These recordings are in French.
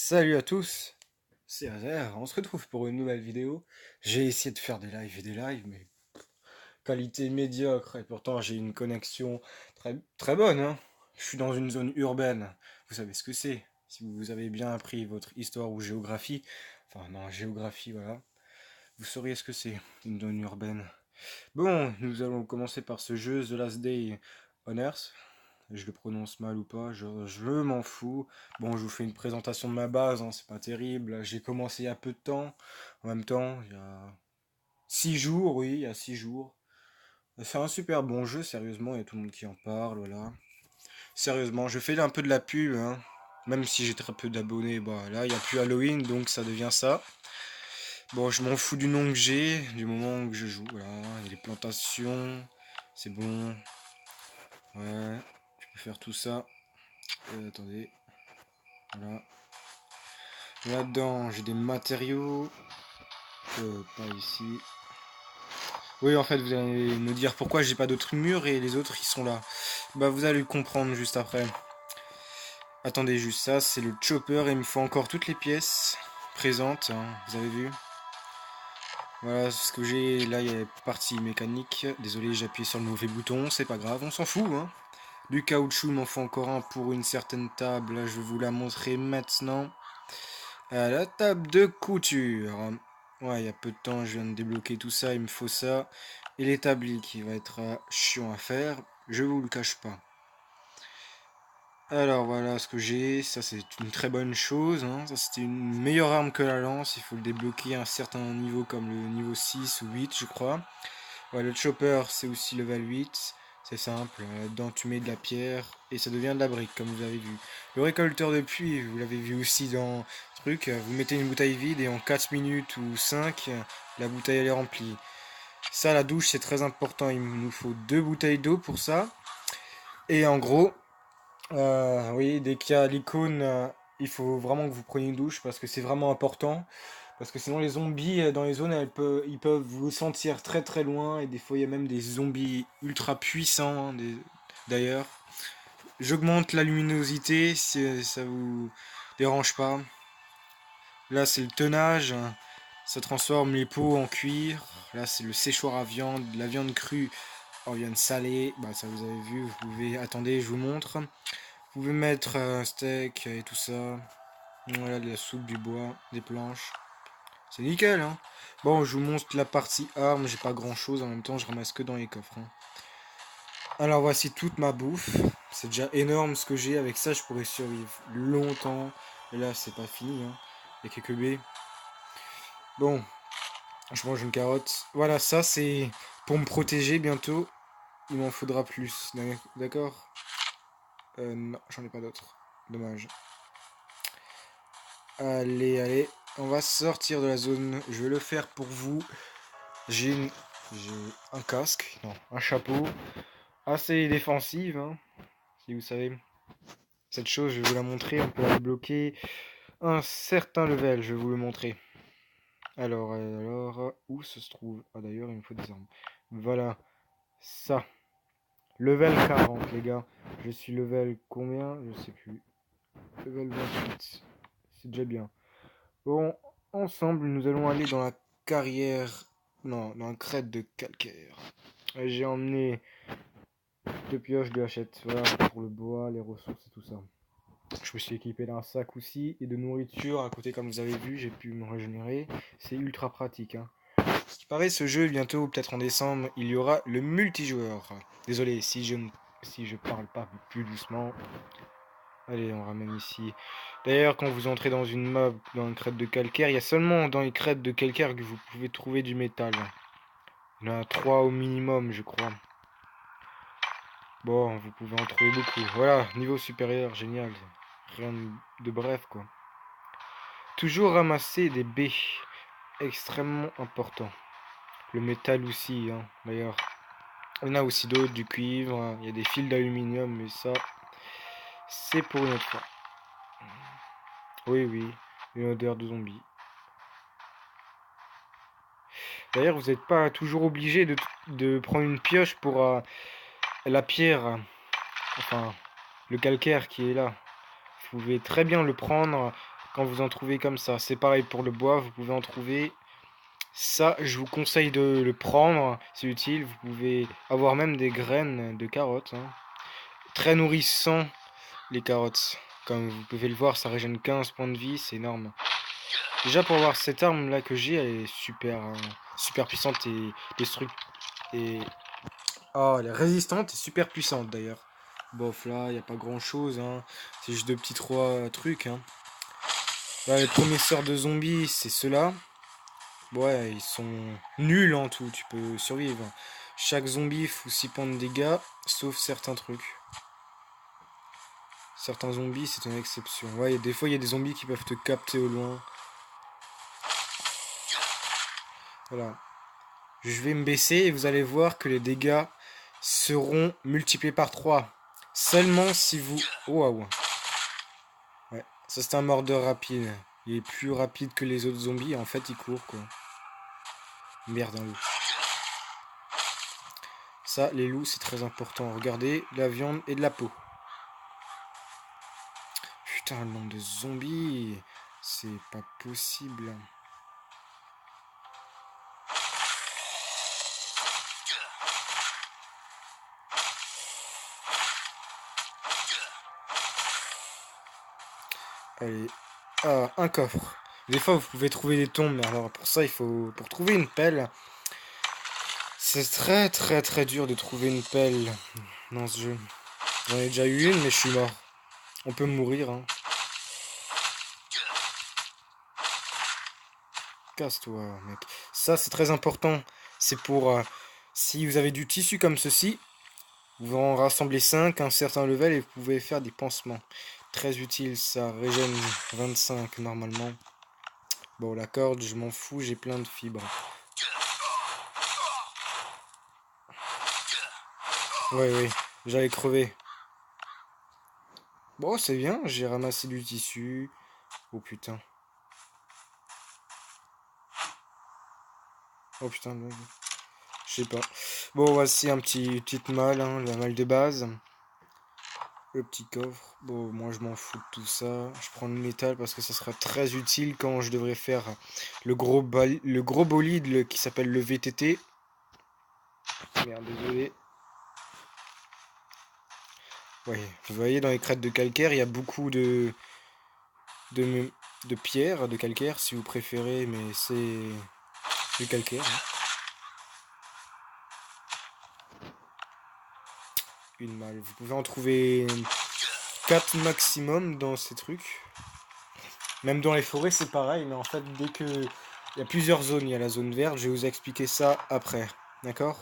Salut à tous, c'est Azer, on se retrouve pour une nouvelle vidéo. J'ai essayé de faire des lives et des lives, mais qualité médiocre, et pourtant j'ai une connexion très bonne, hein. Je suis dans une zone urbaine, vous savez ce que c'est. Si vous avez bien appris votre histoire ou géographie, enfin non, géographie, voilà, vous sauriez ce que c'est, une zone urbaine. Bon, nous allons commencer par ce jeu, The Last Day on Earth. Je le prononce mal ou pas, je m'en fous. Bon, je vous fais une présentation de ma base, hein, c'est pas terrible. J'ai commencé il y a peu de temps. En même temps, il y a 6 jours, oui, il y a 6 jours. C'est un super bon jeu, sérieusement, il y a tout le monde qui en parle, voilà. Sérieusement, je fais un peu de la pub, hein. Même si j'ai très peu d'abonnés, bah là, il n'y a plus Halloween, donc ça devient ça. Bon, je m'en fous du nom que j'ai, du moment que je joue, voilà. Il y a les plantations, c'est bon. Ouais, je peux faire tout ça. Attendez, voilà. Là-dedans, j'ai des matériaux. Pas ici. Oui, en fait, vous allez me dire pourquoi j'ai pas d'autres murs et les autres, ils sont là. Bah, vous allez le comprendre juste après. Attendez, juste ça, c'est le chopper et il me faut encore toutes les pièces présentes, hein, vous avez vu. Voilà ce que j'ai. Là, il y a la partie mécanique. Désolé, j'ai appuyé sur le mauvais bouton, c'est pas grave, on s'en fout, hein. Du caoutchouc, il m'en faut encore un pour une certaine table. Là, je vais vous la montrer maintenant. La table de couture. Ouais, il y a peu de temps, je viens de débloquer tout ça, il me faut ça. Et l'établi qui va être chiant à faire, je vous le cache pas. Alors voilà ce que j'ai, ça c'est une très bonne chose, hein. Ça c'était une meilleure arme que la lance, il faut le débloquer à un certain niveau comme le niveau 6 ou 8 je crois. Ouais, le chopper c'est aussi level 8, c'est simple, là-dedans tu mets de la pierre et ça devient de la brique comme vous avez vu. Le récolteur de puits, vous l'avez vu aussi dans ce truc, vous mettez une bouteille vide et en 4 minutes ou 5 la bouteille elle est remplie. Ça la douche c'est très important, il nous faut deux bouteilles d'eau pour ça. Et en gros, oui, dès qu'il y a l'icône, il faut vraiment que vous preniez une douche parce que c'est vraiment important. Parce que sinon les zombies dans les zones, ils peuvent vous sentir très très loin et des fois il y a même des zombies ultra puissants, hein, d'ailleurs. J'augmente la luminosité si ça vous dérange pas. Là c'est le tonnage, ça transforme les peaux en cuir. Là c'est le séchoir à viande, la viande crue en viande salée. Bah ça vous avez vu, vous pouvez... Attendez, je vous montre. Vous pouvez mettre un steak et tout ça. Voilà, de la soupe, du bois, des planches. C'est nickel, hein. Bon, je vous montre la partie armes, j'ai pas grand chose, en même temps je ramasse que dans les coffres, hein. Alors voici toute ma bouffe. C'est déjà énorme ce que j'ai, avec ça je pourrais survivre longtemps. Et là c'est pas fini, hein. Il y a quelques baies. Bon, je mange une carotte. Voilà, ça c'est pour me protéger bientôt. Il m'en faudra plus, d'accord. Non, j'en ai pas d'autres. Dommage. Allez, allez, on va sortir de la zone. Je vais le faire pour vous. J'ai une... j'ai un casque, non, un chapeau assez défensif, hein, si vous savez. Cette chose, je vais vous la montrer. On peut la débloquer un certain level. Je vais vous le montrer. Alors, où ça se trouve? Ah d'ailleurs, il me faut des armes. Voilà, ça. Level 40, les gars. Je suis level combien? Je sais plus. Level 28. C'est déjà bien. Bon, ensemble, nous allons aller dans la carrière... Non, dans la crête de calcaire. J'ai emmené deux pioches de hachette, voilà, pour le bois, les ressources et tout ça. Je me suis équipé d'un sac aussi et de nourriture à côté, comme vous avez vu, j'ai pu me régénérer. C'est ultra pratique, hein. Ce qui paraît, ce jeu, bientôt, peut-être en décembre, il y aura le multijoueur. Désolé si je parle pas plus doucement. Allez, on ramène ici. D'ailleurs, quand vous entrez dans une mob, dans une crête de calcaire, il y a seulement dans les crêtes de calcaire que vous pouvez trouver du métal. Il y en a 3 au minimum, je crois. Bon, vous pouvez en trouver beaucoup. Voilà, niveau supérieur, génial. Rien de bref, quoi. Toujours ramasser des baies. Extrêmement important. Le métal aussi, hein, d'ailleurs. Il y en a aussi d'autres, du cuivre. Hein. Il y a des fils d'aluminium, mais ça, c'est pour une autre fois. Oui, oui, une odeur de zombie. D'ailleurs, vous n'êtes pas toujours obligé de prendre une pioche pour la pierre. Enfin, le calcaire qui est là. Vous pouvez très bien le prendre quand vous en trouvez comme ça. C'est pareil pour le bois, vous pouvez en trouver. Ça, je vous conseille de le prendre, c'est utile. Vous pouvez avoir même des graines de carottes, hein. Très nourrissant, les carottes. Comme vous pouvez le voir, ça régène 15 points de vie, c'est énorme. Déjà pour voir cette arme là que j'ai, elle est super, super puissante et et oh, elle est résistante et super puissante d'ailleurs. Bof là, y a pas grand chose, hein. C'est juste 2 petits 3 trucs, hein. Là, les premiers sorts de zombies, c'est ceux-là. Ouais, ils sont nuls en tout, tu peux survivre. Chaque zombie fout 6 points de dégâts, sauf certains trucs. Certains zombies, c'est une exception. Ouais, des fois, il y a des zombies qui peuvent te capter au loin. Voilà. Je vais me baisser et vous allez voir que les dégâts seront multipliés par 3. Seulement si vous... Waouh. Ouais, ça c'est un mordeur rapide. Il est plus rapide que les autres zombies. En fait, il court, quoi. Merde, un loup. Ça, les loups, c'est très important. Regardez, de la viande et de la peau. Putain, le nombre de zombies. C'est pas possible. Allez. Ah, un coffre. Des fois, vous pouvez trouver des tombes, mais alors pour ça, il faut... Pour trouver une pelle, c'est très très très dur de trouver une pelle dans ce jeu. J'en ai déjà eu une, mais je suis mort. On peut mourir, hein. Casse-toi, mec. Ça, c'est très important. C'est pour... si vous avez du tissu comme ceci, vous en rassemblez 5 à un certain level et vous pouvez faire des pansements. Très utile, ça régène 25 normalement. Bon, la corde, je m'en fous, j'ai plein de fibres. Ouais, oui, j'allais crever. Bon, c'est bien, j'ai ramassé du tissu. Oh putain. Oh putain, je sais pas. Bon, voici un petite malle, hein, la malle de base. Le petit coffre. Bon, moi je m'en fous de tout ça. Je prends le métal parce que ça sera très utile quand je devrais faire le gros bolide qui s'appelle le VTT. Merde, désolé. Ouais, vous voyez dans les crêtes de calcaire, il y a beaucoup de, de pierres, de calcaire si vous préférez, mais c'est du calcaire, hein. Une malle. Vous pouvez en trouver 4 maximum dans ces trucs. Même dans les forêts, c'est pareil, mais en fait, dès que... Il y a plusieurs zones. Il y a la zone verte, je vais vous expliquer ça après. D'accord?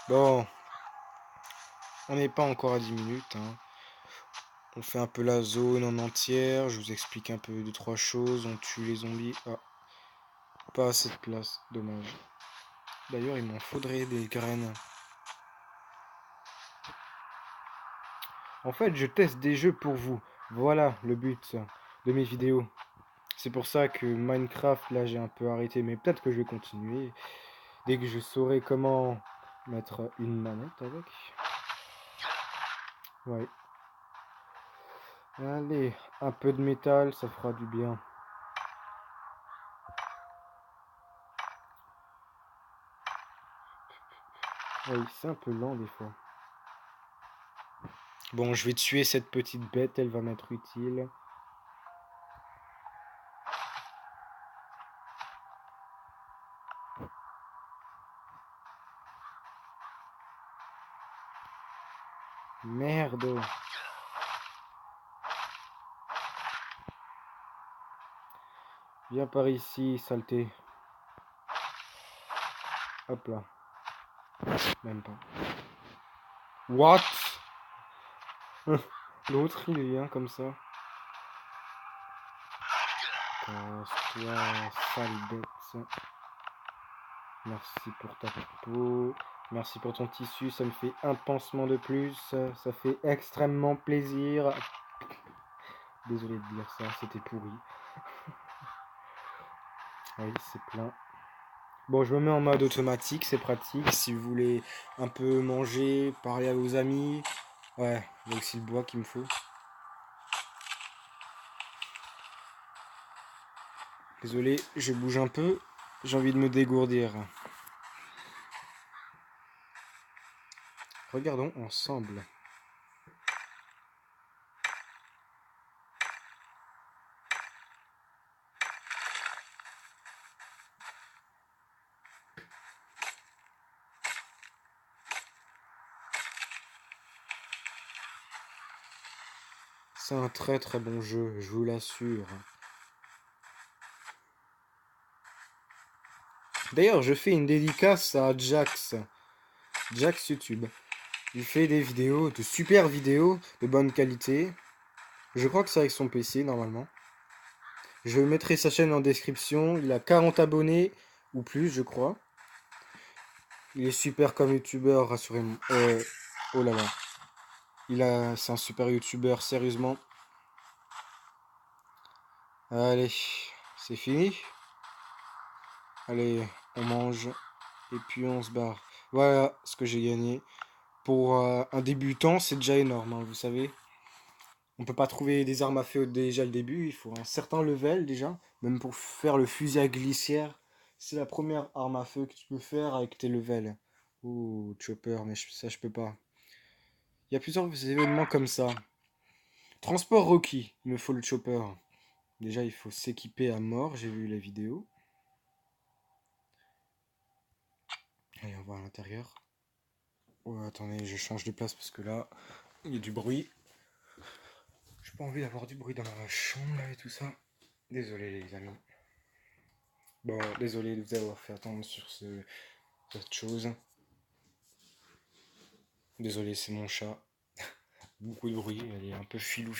Bon, on n'est pas encore à 10 minutes, hein. On fait un peu la zone en entière. Je vous explique un peu 2-3 choses. On tue les zombies. Ah, pas assez de place. Dommage. D'ailleurs, il m'en faudrait des graines. En fait, je teste des jeux pour vous. Voilà le but de mes vidéos. C'est pour ça que Minecraft, là, j'ai un peu arrêté. Mais peut-être que je vais continuer. Dès que je saurai comment mettre une manette avec. Ouais. Allez, un peu de métal, ça fera du bien. Oui, c'est un peu lent des fois. Bon, je vais tuer cette petite bête, elle va m'être utile. Merde. Viens par ici, saleté. Hop là. Même pas. What? L'autre, il vient comme ça. Casse-toi, sale bête. Merci pour ta peau. Merci pour ton tissu, ça me fait un pansement de plus. Ça fait extrêmement plaisir. Désolé de dire ça, c'était pourri. Oui, c'est plein. Bon, je me mets en mode automatique, c'est pratique. Si vous voulez un peu manger, parler à vos amis. Ouais, il y a aussi le bois qu'il me faut. Désolé, je bouge un peu. J'ai envie de me dégourdir. Regardons ensemble. C'est un très très bon jeu, je vous l'assure. D'ailleurs, je fais une dédicace à Jax. Jax YouTube. Il fait des vidéos, de super vidéos, de bonne qualité. Je crois que c'est avec son PC, normalement. Je mettrai sa chaîne en description. Il a 40 abonnés, ou plus, je crois. Il est super comme youtubeur, rassurez-moi. Oh là là. C'est un super youtubeur, sérieusement. Allez, c'est fini. Allez, on mange. Et puis on se barre. Voilà ce que j'ai gagné. Pour un débutant, c'est déjà énorme, hein, vous savez. On peut pas trouver des armes à feu déjà le début. Il faut un certain level déjà. Même pour faire le fusil à glissière. C'est la première arme à feu que tu peux faire avec tes levels. Oh, chopper, mais ça je peux pas. Il y a plusieurs événements comme ça. Transport Rocky, il me faut le chopper. Déjà, il faut s'équiper à mort, j'ai vu la vidéo. Allez, on va à l'intérieur. Oh, attendez, je change de place parce que là, il y a du bruit. J'ai pas envie d'avoir du bruit dans ma chambre là et tout ça. Désolé les amis. Bon, désolé de vous avoir fait attendre sur cette chose. Désolé, c'est mon chat. Beaucoup de bruit, elle est un peu filou.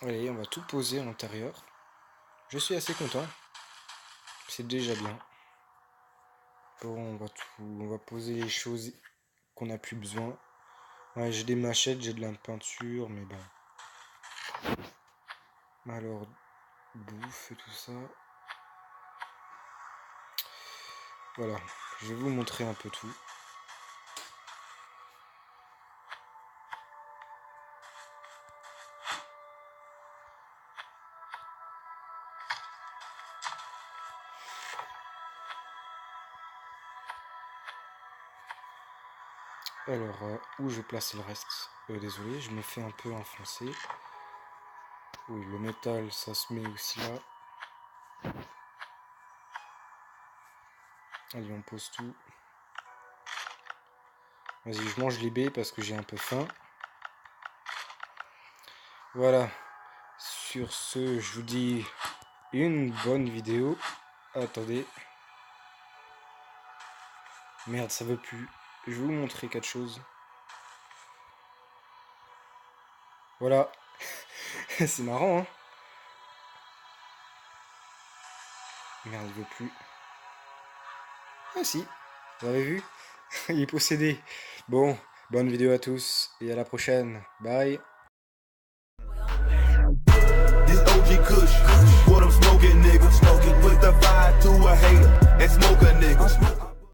Allez, on va tout poser à l'intérieur. Je suis assez content. C'est déjà bien. Bon, on va poser les choses qu'on n'a plus besoin. Ouais, j'ai des machettes, j'ai de la peinture, mais bon. Alors, bouffe et tout ça. Voilà, je vais vous montrer un peu tout. Alors, où je vais placer le reste? Désolé, je me fais un peu enfoncer. Oui, le métal, ça se met aussi là. Allez, on pose tout. Vas-y, je mange les baies parce que j'ai un peu faim. Voilà. Sur ce, je vous dis une bonne vidéo. Attendez. Merde, ça veut plus. Je vais vous montrer quelque chose. Voilà. C'est marrant, hein. Merde, il veut plus. Ah si, vous avez vu? Il est possédé. Bon, bonne vidéo à tous et à la prochaine. Bye. This OG Kush, what I'm smoking, nigga. Put the fire to a hater and smoke a nigga.